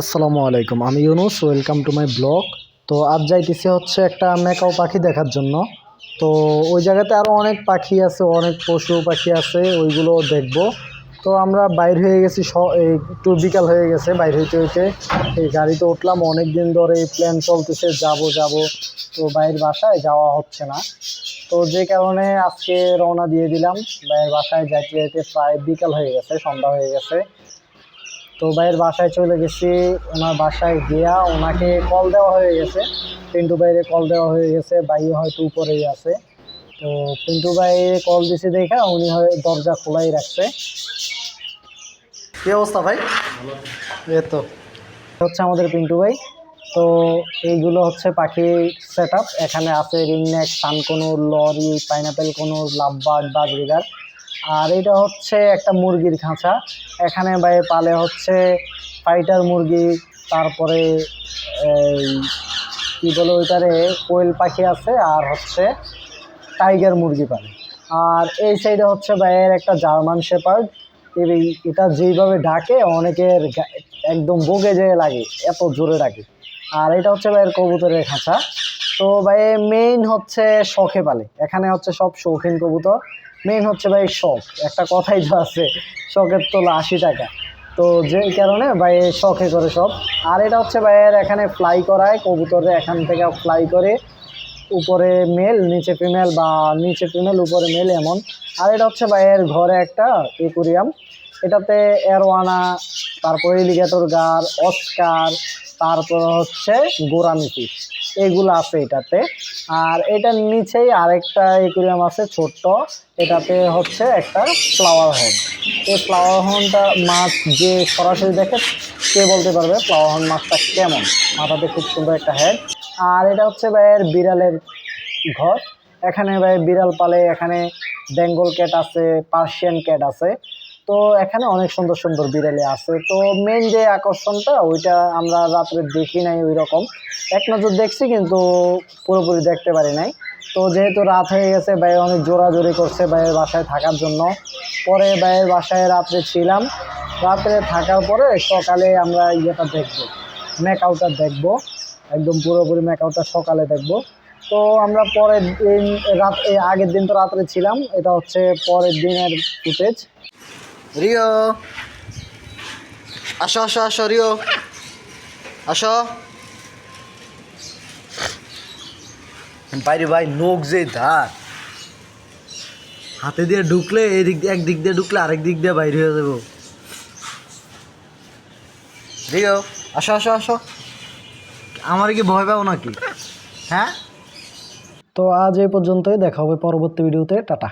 আসসালামু আলাইকুম, আমি Yunus. Welcome to my blog. তো আজ যাইতেছি হচ্ছে একটা ম্যাকাও পাখি দেখার জন্য। তো ওই জায়গাতে আরও অনেক পাখি আছে, অনেক পশু পাখি আছে, ওইগুলো দেখব। তো আমরা বাইর হয়ে গেছি, একটু বিকাল হয়ে গেছে। বাইর হইতে হইতে এই গাড়িতে উঠলাম। অনেক দিন ধরে এই প্ল্যান চলতেছে, যাব। তো বাইরের বাসায় যাওয়া হচ্ছে না। তো যে কারণে আজকে রওনা দিয়ে দিলাম। বাইরের বাসায় যাইতে যাইতে প্রায় বিকাল হয়ে গেছে, সন্ধ্যা হয়ে গেছে। তো ভাইয়ের বাসায় চলে গেছি। ওনার বাসায় গিয়া ওনাকে কল দেওয়া হয়ে গেছে, পিন্টু ভাইয়ের কল দেওয়া হয়ে গেছে। ভাই হয়তো উপরেই আছে। তো পিন্টু ভাই কল দিছে দেখা উনি হয় দরজা খোলাই রাখছে। কি অবস্থা ভাই? এই তো হচ্ছে আমাদের পিন্টু ভাই। তো এইগুলো হচ্ছে পাখি সেট আপ। এখানে আছে ringneck, sun conure, lory, pineapple conure, lovebird, budgerigar. আর এটা হচ্ছে একটা মুরগির খাঁচা। এখানে ভাই পালে হচ্ছে ফাইটার মুরগি, তারপরে এই কী বলে ওইটারে, কোয়েল পাখি আছে, আর হচ্ছে টাইগার মুরগি পালে। আর এই সাইডে হচ্ছে ভাইয়ের একটা জার্মান শেপার্ড। এটা যেইভাবে ডাকে অনেকের একদম বগে যেয়ে লাগে, এত জোরে ডাকে। আর এটা হচ্ছে ভাইয়ের কবুতরের খাঁচা। তো ভাই মেইন হচ্ছে শখে পালে, এখানে হচ্ছে সব শৌখিন কবুতর। মেইন হচ্ছে ভাই শখ, একটা কথাই তো আছে, শখের তোলা 80 টাকা। তো যে কারণে ভাই শখে করে সব। আর এটা হচ্ছে ভাইয়ের এখানে ফ্লাই করায় কবুতরে, এখান থেকে ফ্লাই করে উপরে মেল নিচে ফিমেল, বা নিচে ফিমেল উপরে মেল, এমন। আর এটা হচ্ছে ভাইয়ের ঘরে একটা একুরিয়াম। এটাতে অ্যারোয়ানা, তারপর এলিগেটর গার, অস্কার, তারপর হচ্ছে গোরামি ফিশ, এগুলো আছে এটাতে। আর এটার নিচেই আরেকটা একুরিয়াম আছে ছোট্ট। এটাতে হচ্ছে একটা ফ্লাওয়ার হর্ন। এই ফ্লাওয়ার হর্নটা মাছ যে সরাসরি দেখে সে বলতে পারবে ফ্লাওয়ার হর্ন মাছটা কেমন। মাথাতে খুব সুন্দর একটা হেড। আর এটা হচ্ছে ভাইয়ের বিড়ালের ঘর। এখানে ভাই বিড়াল পালে, এখানে বেঙ্গল ক্যাট আছে, পার্সিয়ান ক্যাট আছে। তো এখানে অনেক সুন্দর সুন্দর বিড়ালে আছে। তো মেন যে আকর্ষণটা ওইটা আমরা রাত্রে দেখি নাই ওই রকম, এক নজর দেখছি কিন্তু পুরোপুরি দেখতে পারি নাই। তো যেহেতু রাত হয়ে গেছে, ভাই অনেক জোরাজোরি করছে ভাইয়ের বাসায় থাকার জন্য। পরে ভাইয়ের বাসায় রাত্রে ছিলাম। রাত্রে থাকার পরে সকালে আমরা ইয়েটা দেখবো, ম্যাকাওটা দেখবো, একদম পুরোপুরি ম্যাকাওটা সকালে দেখবো। তো আমরা পরের দিন আগের দিন তো রাত্রে ছিলাম, এটা হচ্ছে পরের দিনের ফুটেজ। রিও, আসো আসো আসো রিও, আসো। বাইরে ভাই নোক যে ধার, হাতে দিয়ে ঢুকলে এদিক দিয়ে, একদিক দিয়ে ঢুকলে আরেক দিক দিয়ে বাইরে হয়ে যাবো। রিও, আসো আসো আসো। আমার কি ভয় পাও নাকি? হ্যাঁ। তো আজ এই পর্যন্তই, দেখা হবে পরবর্তী ভিডিওতে। টাটা।